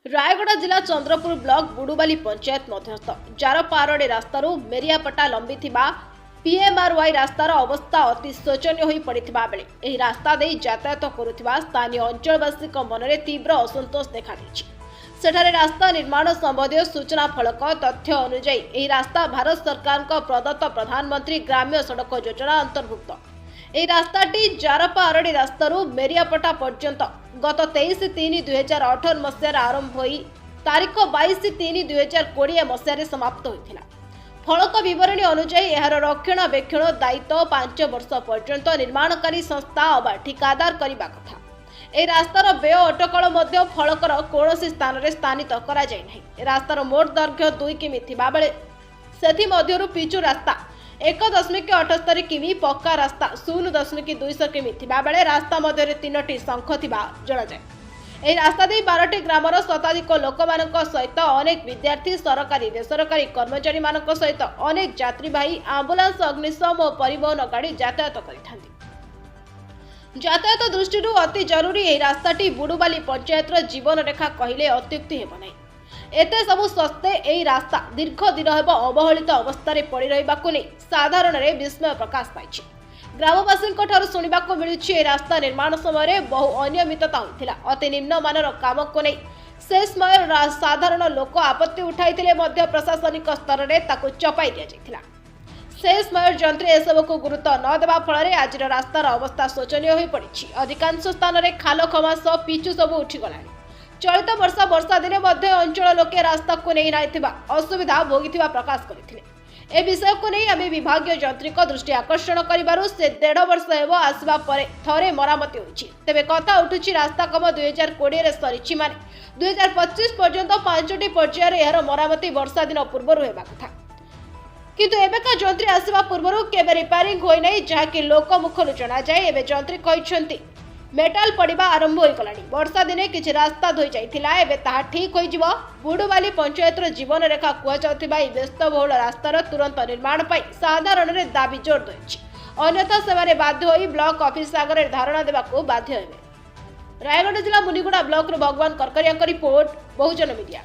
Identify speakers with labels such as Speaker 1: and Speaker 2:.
Speaker 1: रायगढ़ जिला चंद्रपुर ब्लॉक बुडुबाली पंचायत मध्यस्थ जारपारडी रास्तार मेरियापटा लंबी पीएमआरवाई रास्तार अवस्था अति शोचनीय हो पड़ा बेले यह रास्ता दे यातायात करुवा स्थानीय अंचलवासी मन में तीव्र असंतोष देखा सेठारे रास्ता निर्माण संबंधी सूचना फलक तथ्य अनुଯାयी यह रास्ता भारत सरकार प्रदत्त प्रधानमंत्री ग्राम्य सड़क योजना अंतर्भुक्त। यह रास्ताटी जारपारडी रास्तार मेरियापटा पर्यंत गत 23/3/2018 मसीह आरंभ हो तारीख 22/3/2020 मसीह समाप्त होता। फलक बरणी अनुଯାयी यार रक्षणाबेक्षण दायित्व 5 वर्ष पर्यंत निर्माणकारी संस्था अबा ठिकादार करने कथा। यह रास्तार व्यय अटकल फलकर कौन स्थान में स्थानित करा जाय नहीं। रास्तार मोट दैर्घ्य 2 किमी थिबा बेले सेथि पिचु रास्ता 1.78 किमी, पक्का रास्ता 0.2 किमी थिबा बेले रास्ता मध्य 3टी शंख थिबा जणा जाय। यह रास्ता दे 12टी ग्रामर शताधिक लोक सहित अनेक विद्यार्थी सरकारी बेसरकारी कर्मचारी सहित अनेक यात्रीवाही आंबुलांस अग्निशम और परिवहन गाड़ी यातायात करिथांती। यातायात दृष्टि अति जरूरी यह रास्ताटी बुडुबाली पंचायतर जीवन रेखा कहले अत्युक्ति हेब नहीं। एते सबु सस्ते यही रास्ता दीर्घ दिन हेब अवहेलित अवस्था पड़ रही साधारण विस्मय प्रकाश पाई। ग्रामवासी शुणा मिलूँ रास्ता निर्माण समय बहु अनियमितता होता। अति निम्न मानर काम को नहीं से समय साधारण लोक आपत्ति उठाई प्रशासनिक स्तर में चपाई दि जाता। से समय जंत्री एसबू को गुरुत्व न देवा फल आज रास्तार अवस्था शोचनीय हो पड़ी। अधिकांश स्थान में खाल खमा सह पिचु सब उठीगला। चलित वर्षा दिने अंचल लोके रास्ता को नहीं असुविधा भोगी प्रकाश करते। ए विषय को नहीं आम विभाग जंत्रिक दृष्टि आकर्षण कर से 1.5 वर्ष हेब आसवा थरे मरामती होछि। तेबे कथा उठुछि रास्ता कम 2020 सरी माने 2025 पर्यंत 5टी पर्यायर यार मरामती वर्षा दिन पूर्व हेबा कथा। किंतु एबेका जंत्री आसवा पूर्व केबे रिपेयरिंग होई नै जहाँकि लोक मुखर जना जाए। एबे जंत्री कहिसंती मेटाल पड़वा आरंभ हो गलानी। वर्षा दिने किछि रास्ता धोई जाइथिला, एबे ताहा ठीक होई जिवो। बुडुबाली पंचायतर जीवन रेखा कुआଯାଉଥିବା ଏହି ବ୍ୟସ୍ତବहुଳ ରାସ୍ତାର तुरंत निर्माण पाई साधारण रे दाबी जोर दैछि। अन्यथा सेमाने बाध्य होई ब्लॉक ऑफिस आगरे धारणा देबाको बाध्य हेबे। रायगढ़ जिला मुनिगुड़ा ब्लॉक रो भगवान करकरिया रिपोर्ट बहुजन मीडिया।